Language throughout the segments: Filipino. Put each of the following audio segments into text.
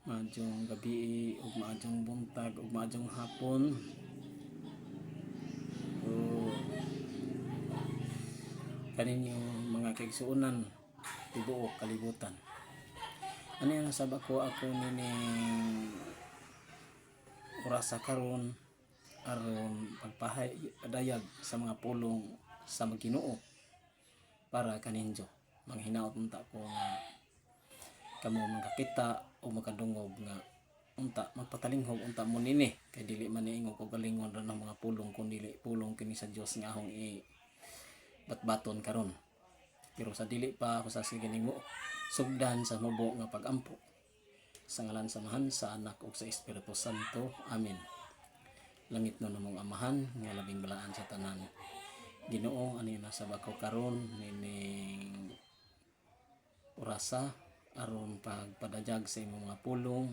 Maadjong gabi ug maadjong buntag ug maadjong hapon. O kaninyo mga kaigsuonan tibuok kalibutan. Ano yung nasab ako nining orasa karon aron pagpahayag sa mga pulong sa Ginoo para kaninyo. Manghinaot unta ko nga kamo magkakita o makadungog nga unta magpatalinghog unta mo nini kay dili man niingog og galingon ra ng mga pulong kun dili pulong kini sa Dios nga ahong batbaton karon. Pero sa dili pa ako sa giningo sugdan sa mubo nga pagampo sa ngalan sa Amahan, sa Anak ug sa Espiritu Santo. Amen. Langit no namong Amahan nga labing balaan sa tanan. Ginoo ani nasa bako karon nining orasa aron pagpadayag sa imong mga pulong.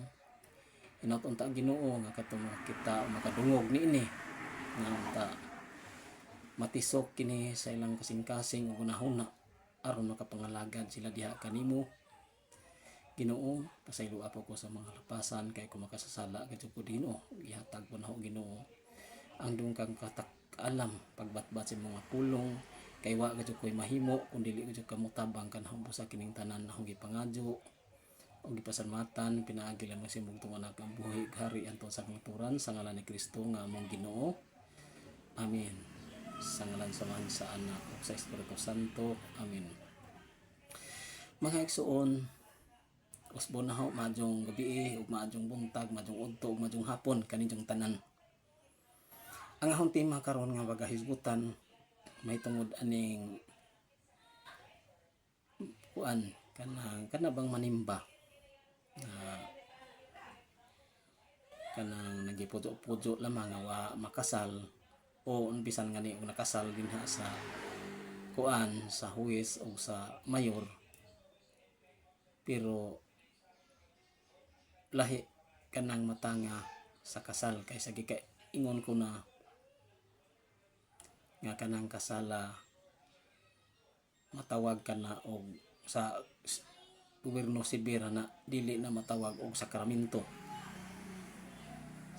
Inaot unta Ginoo nga katong kita makadungog niini nga unta matisok kini sa ilang kasing-kasing ug unahuna aron makapangalagad sila diha kanimo. Ginoo, pasaylo apo ko sa mga lapasan kay kung makasasala kadto ko Ginoo. Ihatag po na ho Ginoo ang dong kang alam pagbatbat sa mga pulong kay wa kadto ko'y mahimo kun dili kadto kamutabang kanang busa kining tanan na gipangadyo o gipasalamatan pinaagilan mo si mugtong anak ang buhi hari anton sa katuran sa ngalan ni Kristo nga among Ginoo. Amen. Sa ngalan sa Amahan, sa Anak ug sa Espiritu Santo. Amen. Mga igsuon, usbo na ho maadjong gabi ug maadjong buntag, maadjong udto ug maadjong hapon kaninyong tanan. Ang ahong tema karon nga bagahisgutan may tungod aning kuan kana bang manimba kanang nagipujo-pujo lamang nga wa makasal o bisan ngani og nakasal dinha sa kuan sa huwes o sa mayor pero lahi kanang matanga sa kasal kaysa ingon ko na nga kanang kasala matawag kana og sa gobyerno sibir na dili na matawag og sakramento.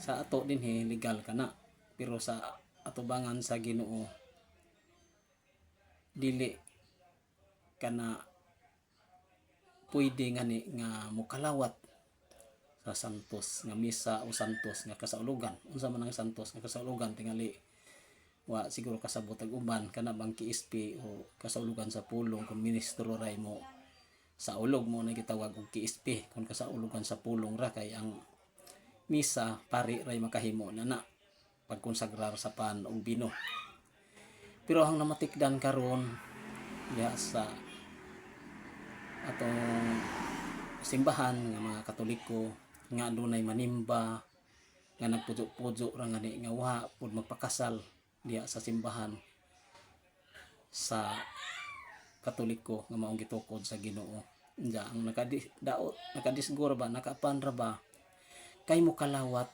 Sa ato dinhi legal kana pero sa atubangan sa Ginoo dili kana pwede ngani nga mukalawat sa santos nga misa o santos nga kasaulugan. Unsa man ang santos nga kasaulugan tingali wa siguro kasabot ag uban kana bang KSP o kasaulugan sa pulong kung ministro ray mo sa ulog mo na gitawag og KSP kung kasaulugan sa pulong ra kay ang misa pari ray makahimo na pagkonsagrar sa pan og bino. Pero ang namatikdan karon diha sa atong simbahan nga mga Katoliko nga adunay manimba nga nagpujo-pujo ra ngani nga wa pud magpakasal diha sa simbahan sa Katoliko nga maong gitukod sa Ginoo. Nya ang nakadisgura ba nakapan ra ba kay mo kalawat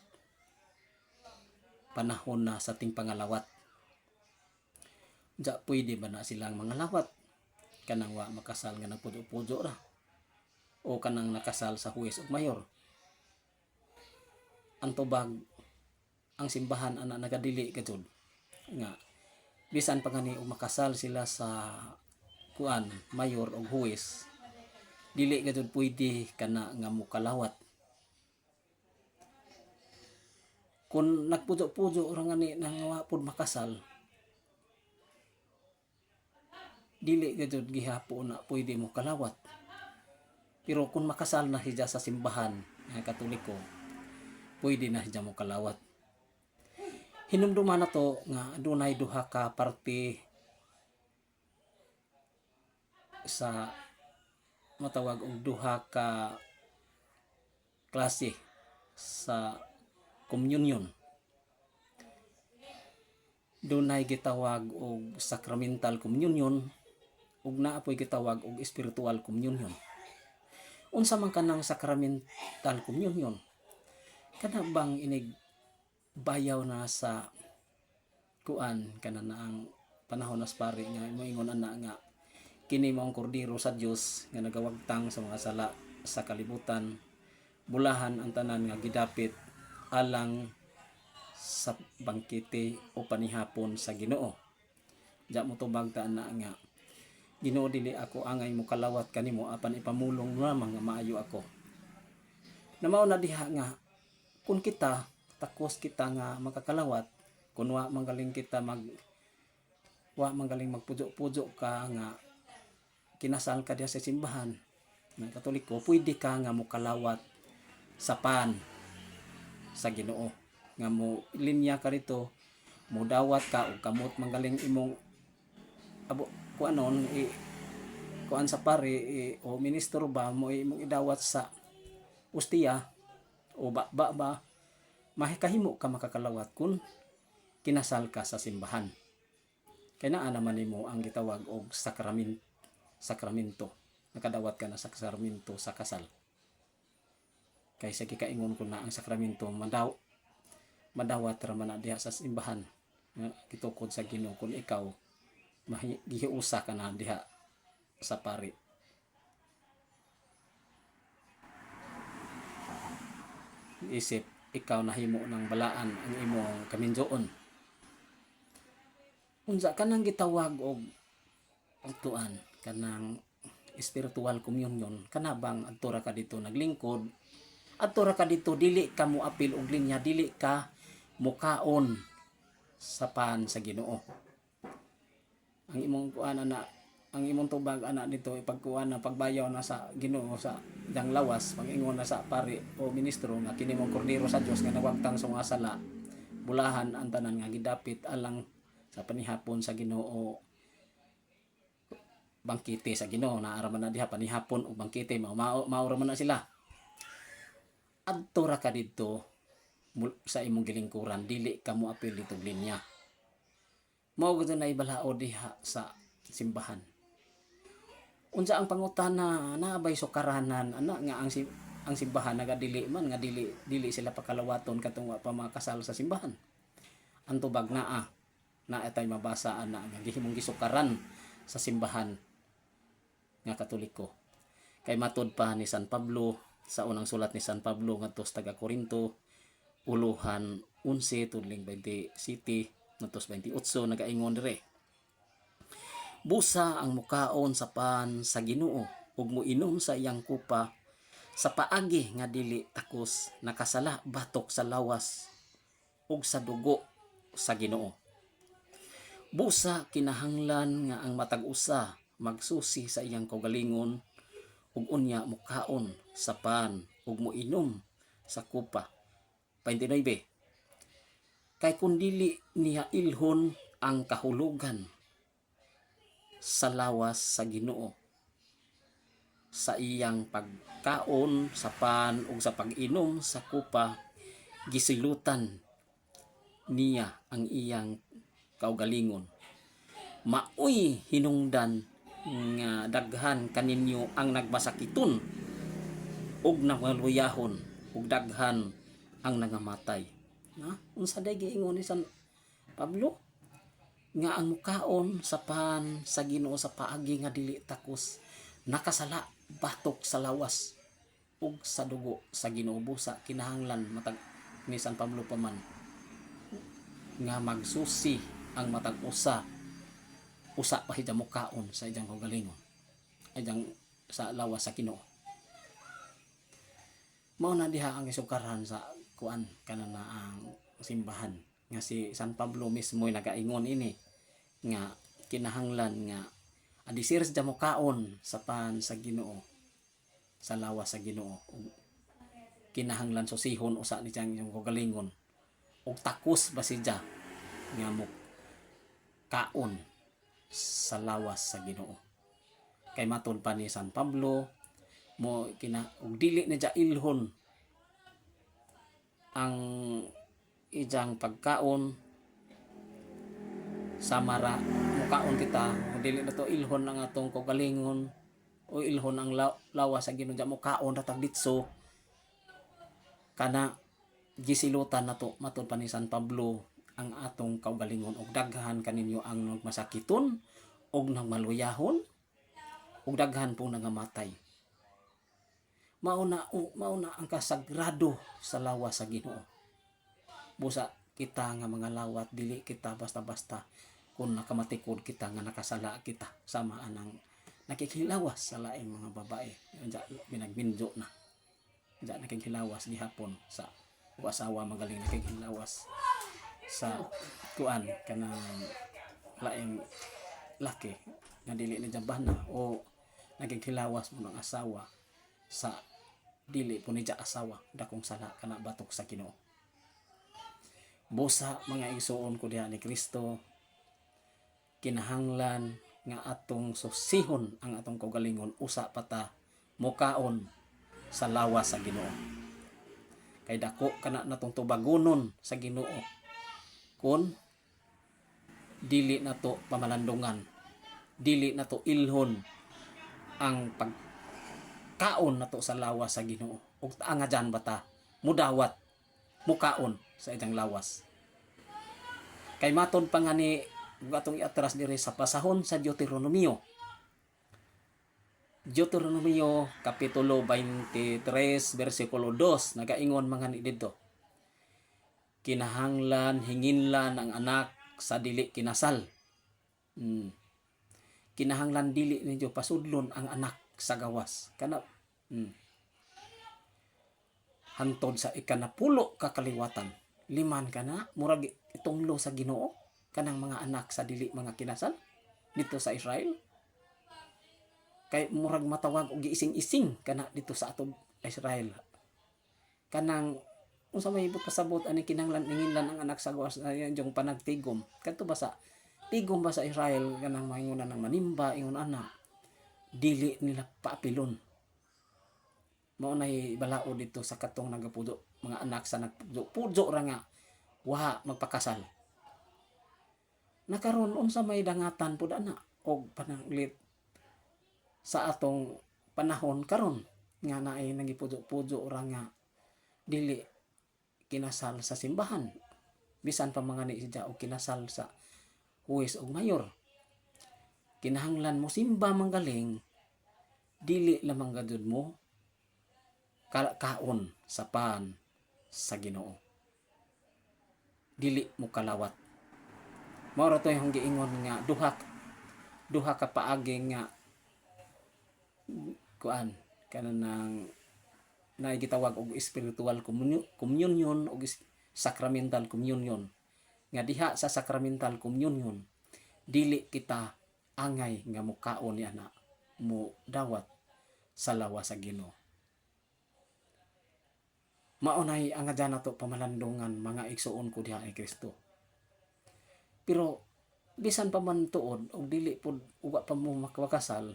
panahon na sa ting pangalawat. Nya pwede ba na silang mangalawat kanang wa makasal nga nagpujo-pujo ra o kanang nakasal sa huwes ug mayor. Ang tubag ang simbahan ana nagadili kadtod nga bisan pa gani og makasal sila sa kuan mayor og huwes dili kadtod pwede kana nga mukalawat. Kung nagpujo-pujo ra ngani nang wa pud makasal dili kadtod gihapo na pwede mo kalawat. Pero kung makasal na siya sa simbahan nga Katoliko pwede na siya mo kalawat. Hinumduman na to nga adunay duha ka parte sa matawag og duha ka klase sa communion. Dunay gitawag og sacramental communion ug naa po'y gitawag og spiritual communion. Unsa man kanang sacramental communion? Kana bang inig bayaw na sa kuan kana na ang panahon nas pari nga moingon ana nga kini mao ang kordero sa Dios nga nagawagtang sa mga sala sa kalibutan bulahan ang tanan nga gidapit alang sa bangkete o panihapon sa Ginoo. Diya mo tubag ta na nga Ginoo, dili ako angay mo kalawat kanimo apan ipamulong lamang nga maayo ako. Namao na diha nga kun kita takos kita nga makakalawat, kun wa manggaling kita magpujo-pujo ka nga kinasal ka diha sa simbahan ng Katoliko, pwede ka nga mokalawat sa pan sa Ginoo. Nga mo linya ka rito, mo dawat ka og kamot manggaling imong kuan sa pare o ministro ba mo imong idawat sa ustiya o ba mahikahimo ka makakalawat kun kinasal ka sa simbahan. Kay naa naman nimo ang gitawag og sakramento. Nakadawat ka na sa sakramento sa kasal. Kay sa gikaingon ko na ang sakramento madawat ra man diha sa simbahan. Gitukod sa Ginoo kun ikaw gihiusa ka na diha sa pari. Isip ikaw nahimo ng balaan ang imong kaminjoon. Unsa kanang gitawag og tuan kanang spiritual communion, kanabang adto ra ka dito naglingkod, adto ra ka dito dili ka mo apil og linya, dili ka mukaon sa pan sa Ginoo. Ang imong kuan ana, ang imong tubag ana dito ipagkuan na pagbayaw na sa Ginoo sa dang lawas, pangingon na sa pari o ministro nga kini mong kordero sa Dios nga nagwagtang sa mga sala, bulahan ang tanan nga gidapit alang sa panihapon sa Ginoo, bangkite sa Ginoo. Naara man na diha panihapon o bangkite, maura man na sila. Adto ra ka dito sa imong gilingkuran, dili ka mo apil dito linya. Mao gud na ibalao diha sa simbahan. Unsa ang pangutana, naabay sukaranan ana nga ang simbahan nagadili man nga dili sila pakalawaton katong wa pa makasal sa simbahan. Ang tubag na etay mabasa ana nga gihimong gisukaran sa simbahan nga Katoliko. Kay matud pa ni San Pablo sa unang sulat ni San Pablo ngadto sa taga Corinto, uluhan 11 tudling 27 ngadto 28 nagaingon dire. Busa ang mukaon sa pan sa Ginoo ug moinom sa iyang kupa sa paagi nga dili takos nakasala batok sa lawas ug sa dugo sa Ginoo. Busa kinahanglan nga ang matag usa magsusi sa iyang kaugalingon ug unya mukaon sa pan ug moinom sa kupa. 29. Kay kun dili niya ilhon ang kahulugan sa lawas sa Ginoo sa iyang pagkaon sa pan ug sa pag-inom sa kupa, gisilutan niya ang iyang kaugalingon. Maoy hinungdan nga daghan kaninyo ang nagmasakiton ug namaluyahon ug daghan ang nangamatay. Unsa day giingon ni San Pablo? Nga ang mukaon sa pan sa Ginoo sa paagi nga dili takos nakasala batok sa lawas ug sa dugo sa Ginoo. Busa kinahanglan matag ni San Pablo pa man nga magsusi ang matag usa pa hidya mukaon sa iyang kaugalingon iyang sa lawas sa Ginoo. Mao na diha ang isukaran sa kuan kanang ang simbahan nga si San Pablo mismo nagaingon ini nga kinahanglan nga adisir sa mukaon sa pan sa Ginoo sa lawas sa Ginoo. Kinahanglan susihon usa ni iyang kaugalingon ug takos ba siya nga mo kaon sa lawas sa Ginoo. Kay matud pa ni San Pablo mo ug dili na siya ilhon ang ijang pagkaon samara mukaon kita ug dili na to ilhon ang atong kaugalingon o ilhon ang lawas sa Ginoo, diya mukaon ratag ditso kana gisilutan nato matud pa ni San Pablo ang atong kaugalingon ug daghan kaninyo ang nagmasakiton ug nagmaluyahon ug daghan po nangamatay. mauna ang kasagrado sa lawas sa Ginoo. Busa kita nga mga lawat, dili kita basta-basta kung nakamatikod kita nga nakasala kita sama anang nakikilawas sa laing mga babae. Binagbinjo na. Diyan nakikilawas gihapon sa asawa magaling nakikilawas sa kuan kanang laing laki nga dili ni jabana o nakikilawas mo ng asawa sa dili po ni asawa dakong sala kana batok sa Ginoo. Busa mga igsuon ko diha ni Kristo, kinahanglan nga atong susihon ang atong kaugalingon usa pata mukaon sa lawas sa Ginoo. Kay dako kana natong tubagonon sa Ginoo kun dili nato pamalandungan, dili nato ilhon ang pagkaon nato sa lawas sa Ginoo. Ug nga dyan bata mudawat mukaon sa ilang lawas. Kay maton pa nga ni atong iatras diri sa pasahon sa Deuteronomio kapitulo 23 bersikulo 2 nagaingon mga ni didto, kinahanglan hinginlan ang anak sa dili kinasal. Kinahanglan dili ninyo pasudlon ang anak sa gawas kana hantod sa ikanapulo ka kaliwatan liman kana murag itunglo sa Ginoo kanang mga anak sa dili mga kinasal dito sa Israel. Kay murag matawag og giising-ising kana dito sa atong Israel. Kanang unsa may pasabot ani kinahanglan ninginlan ang anak sa gawas ayan yung panagtigom. Kadto ba sa tigom ba sa Israel kanang mahingunan ng manimba ingon ana dili nila paapilon. Mao nay balao dito sa katong nagapudo mga anak sa nagpudo ra nga wa magpakasal. Nakaron unsa may dangatan pud ana og pananglit sa atong panahon karon nga naay nagipudo-pudo ra nga dili kinasal sa simbahan bisan pa mga ni siya og kinasal sa huwes og mayor. Kinahanglan mo simba manggaling dili lamang gadud mo kaon sa pan sa Ginoo, dili mo kalawat. Mao ra to yung giingon nga duha ka paagi nga kuan kanang naigitawag og spiritual communion og sacramental communion. Nga diha sa sacramental communion dili kita angay nga mukaon ni ana mo dawat sa lawas sa Ginoo. Maunay ang adyan nato pamalandungan mga igsuon ko diha ni Kristo. Pero bisan pa man tuod og dili pud uwa pa mo makakasal,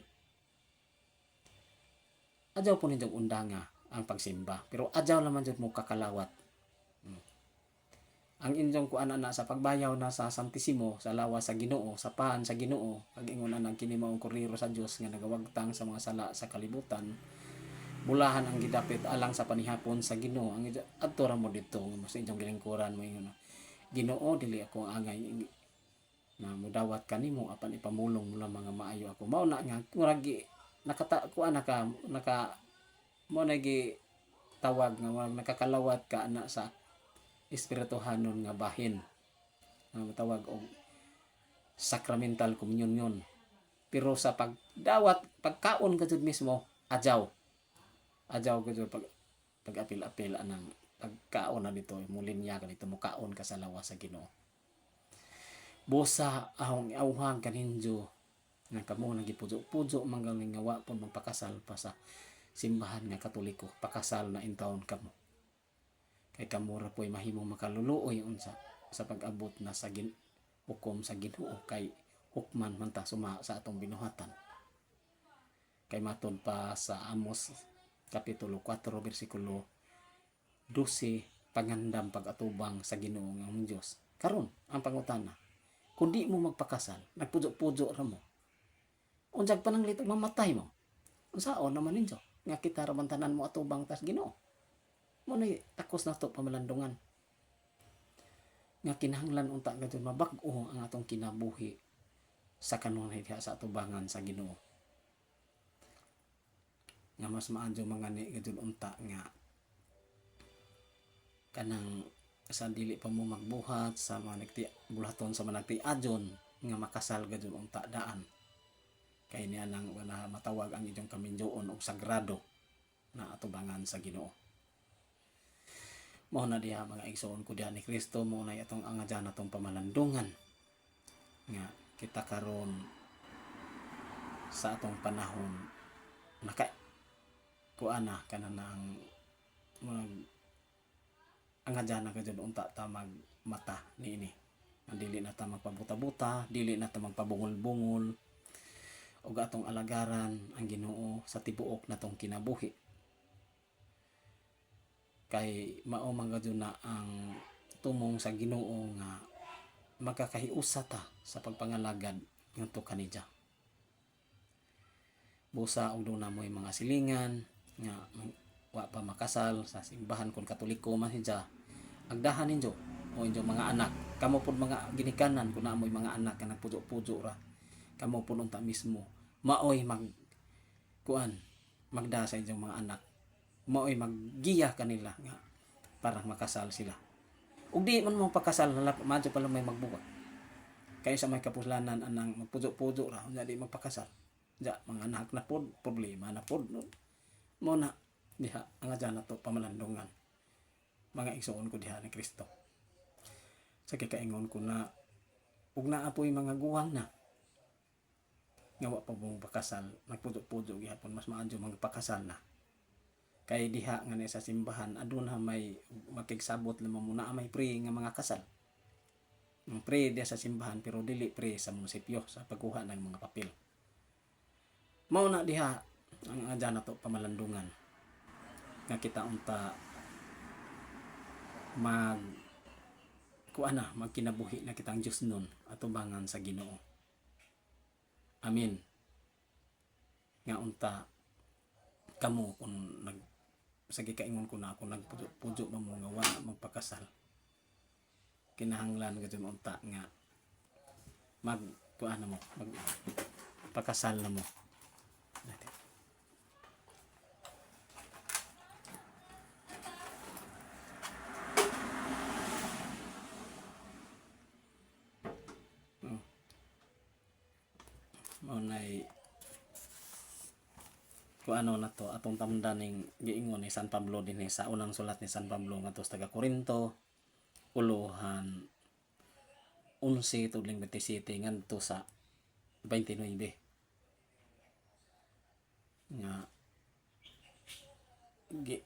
adyaw po ninyong undanga ang pagsimba. Pero adyaw naman dyan mo kakalawat. Ang inyong kuan na sa pagbayaw na sa Santisimo, sa lawas sa Ginoo, sa pahan sa Ginoo, pag-ingon na kini maong kornero sa Dios nga nagawagtang sa mga sala sa kalibutan, bulahan ang gidapit alang sa panihapon sa Ginoo. Ang adto ra mo dito sa inyong gilingkuran mo ingon, Ginoo dili ako angay na mudawat kanimo apan ipamulong mo lang mga maayo ako. Mao na nga murag nakatakuan naka mo nagi tawag nga nakakalawat ka na sa espirituhanon nga bahin. Matawag og sacramental communion. Pero sa pagdawat, pagkaon kadto mismo, adyaw kadto pag-apil-apil anang pagkaon na dito, mulinya ka dito mukaon ka sa lawas sa Ginoo. Busa ahong iawhang kaninyo nga kamo nagipudzo-pudzo manggaling nga wa pud magpakasal pa sa simbahan nga Katoliko, pakasal na intawon kamo. Kay kamo ra po'y mahimong makaluluoy unsa sa pag-abot na sa hukom sa Ginoo kay hukman man ta suma sa atong binuhatan. Kay matud pa sa Amos kapitulo 4 bersikulo 12 pangandam pag-atubang sa Ginoo nga among Dios. Karon ang pangutana, kung di mo magpakasal, nagpudzo-pudzo ra mo, unsag pananglit og mamatay mo, unsaon naman ninyo nga kita ra tanan mo atubang tas Ginoo? Mo na takos na to pamalandungan nga kinahanglan unta gadto mabag-o ang atong kinabuhi sa kanunay diha sa atubangan sa Ginoo. nga mas maadyo mangani gayud unta nga kanang sa dili pa mo magbuhat sa mga bulaton sa mga nagtiadyon nga makasal gayud unta daan kay niya nang wala matawag ang inyong kaminjoon og sagrado na atubangan sa Ginoo. Mao na diha mga igsoon ko diha ni Kristo, mao na atong angadyan atong pamalandungan nga kita karon sa atong panahon naka kuana kana nang mag angadyan na gayud unta ta magmata niini. Dili na ta magpabuta-buta, dili na ta magpabungol-bungol ug atong alagaran ang Ginoo sa tibuok natong kinabuhi. Kay mao man gayud na ang tumong sa Ginoo nga magkakahiusa ta sa pagpangalagad ngadto kanidya. Busa og duna mo'y mga silingan nga wa pa makasal sa simbahan kung Katoliko man siya. Agdahan ninyo o inyo mga anak. Kamo pud mga ginikanan kun amoy mga anak nga nagpujo-pujo ra. Kamo pud unta mismo maoy magda sa inyong mga anak. Maoy maggiya kanila nga para makasal sila. Ug di man mo pakasal madyo pa lang may magbuwag. Kay sa may kapuslanan anang magpujo-pujo ra unya di magpakasal. Ja mga anak na pod problema na pod no. Mo na diha ang adyan nato pamalandungan. Mga igsoon ko diha ni Kristo. Sa kikaingon ko na ug naapoy mga guwang na nga wa pa mong pakasal nagpujo-pujo gihapon mas maadyo magpakasal na. Kay diha nga sa simbahan aduna may makigsabot lamang muna may pre nga mga kasal. Ang pre diha sa simbahan pero dili pre sa munisipyo sa pagkuha ng mga papel. Mao na diha ang adyan nato pamalandungan nga kita unta magkinabuhi na kitang Dios nun atubangan sa Ginoo. Amen. Nga unta kamo kung sa gikaingon ko na ako nagpujo mo nga wala magpakasal. Kinahanglan gayud unta nga magpakasal na mo. Maunay kuano na to atong tamdaning giingon ni San Pablo dinhi sa unang sulat ni San Pablo ngadto sa taga-Korinto ulohan 11 tudling 27 ngadto sa 29 nga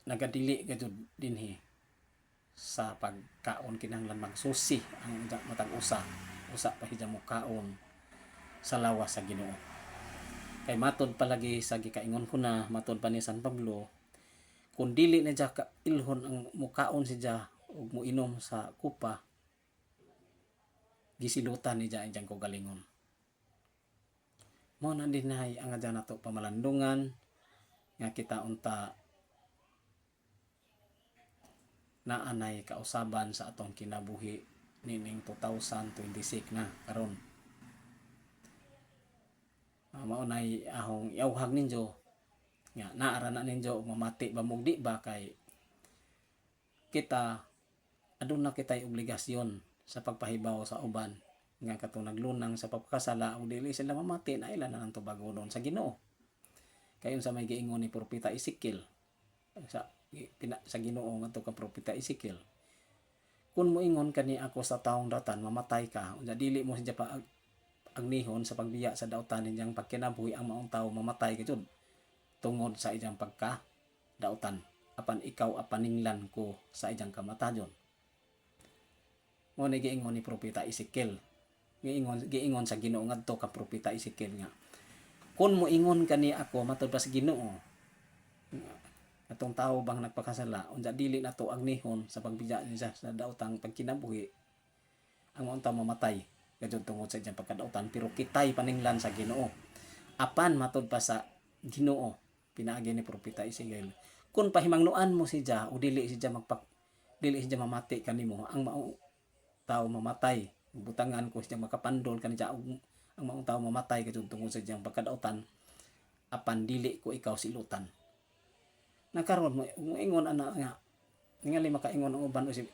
nagadili gayud dinhi sa pagkaon kinahanglan magsusi ang matag usa pa hidya mo kaon sa lawas sa Ginoo. Kay matod palagi sa gikaingon ko na matod pa ni San Pablo kung dili na diya ilhon ang mukaon siya ug muinom sa kupa gisilutan ni diya iyang kaugalingon. Mo na dinay ang adyan nato pamalandungan nga kita unta naanay kausaban sa atong kinabuhi nining 2026 na karon. Maunay ahong iawhag ninyo nga naara na ninyo mamati ba mong di ba kay kita aduna kitay obligasyon sa pagpahibaw sa uban nga katong naglunang sa pagkasala ug dili sila mamati na ilan na nang tubagonon sa Ginoo. Kayon sa may giingon ni propeta Ezekiel sa Ginoo ngadto ka propeta Ezekiel, kun moingon kani ako sa taong datan mamatay ka unya dili mo siya pa agnihon sa pagbiya sa dautan ninyang pagkinabuhi ang maong tawo mamatay gayud tungod sa iyang pagka dautan apan ikaw apaninglan ko sa iyang kamatayon. Mo ni giingon ni propeta Ezekiel giingon sa Ginoo ngadto ka propeta Ezekiel nga kun moingon kani ako matud pa sa Ginoo atong tawo bang nagpakasala unya dili nato agnihon sa pagbiya niya sa daotang pagkinabuhi ang maong tawo mamatay gayud tungod sa iyang pagkadautan pero kitay paninglan sa Ginoo apan matud pa sa Ginoo pinaagi ni propeta Ezekiel kun pahimangnuan mo siya o dili siya mamati kanimo ang maong tawo mamatay butangan ko siya makapandol kanila ang maong tawo mamatay gayud tungod sa iyang pagkadautan apan dili ko ikaw silutan nakaron mo ingon ana nga ningali makaingon ang uban usib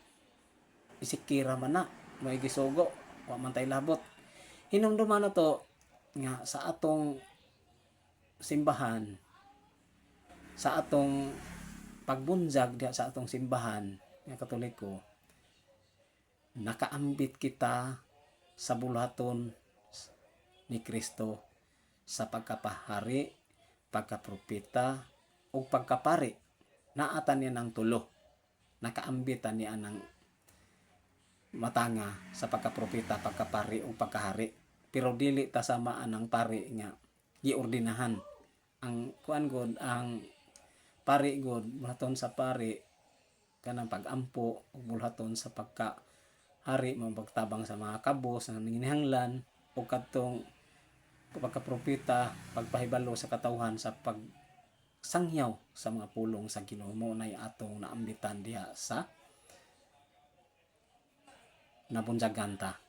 isikira man na may gisugo wa man tay labot. Hinumduman na to nga sa atong simbahan, sa atong pagbunyag diha sa atong simbahan nga Katoliko, nakaambit kita sa bulaton ni Kristo sa pagkapahari, pagkapropeta o pagkapari. Naatan niya ng tulo. Nakaambitan niya ng matanga sa pagkapropeta, pagkapari o pagkahari. Pero dili ta samaan ang pari nga giordinahan. Ang kuan god, ang pari god bulaton sa pari kanang pagampo ug bulaton sa pagkahari mo pagtabang sa mga kabos nga nanginahanglan o kadtong pagkapropeta pagpahibalo sa katawhan sa pagsangyaw sa mga pulong sa Ginoo. Mo nay atong naambitan diha sa nabunjagan ta,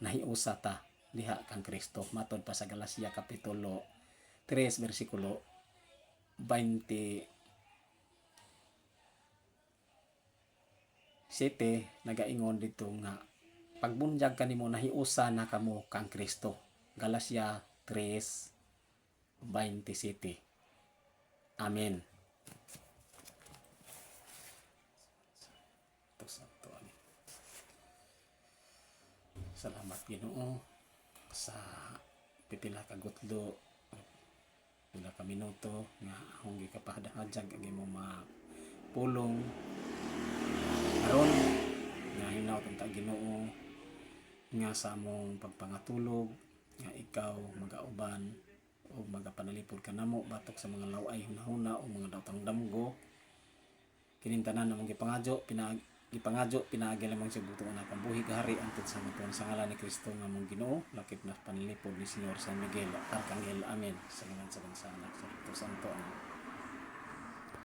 nahiusa ta diha kang Kristo. Matod pa sa Galacia kapitulo 3 bersikulo 27 nagaingon dito nga pagbunyag kanimo nahiusa na kamo kang Kristo. Galacia 3:27. Amen. Salamat Ginoo sa pipila ka gutlo, pila ka minuto nga akong gikapahadahajag ang imong mga pulong aron nga hinaut ta Ginoo nga sa among pagpangatulog nga ikaw magauban o magapanalipod ka namo batok sa mga laway hunahuna o mga daotang damgo. Kining tanan namong gipangadyo pinaagi lamang sa butuan na pambuhi gahari antod sa mutuan sa ngalan ni Kristo nga mong Ginoo, lakip na panalipod ni Señor San Miguel Arcangel. Amen. Sa ngalan sa Anak sa Espiritu Santo. Amen.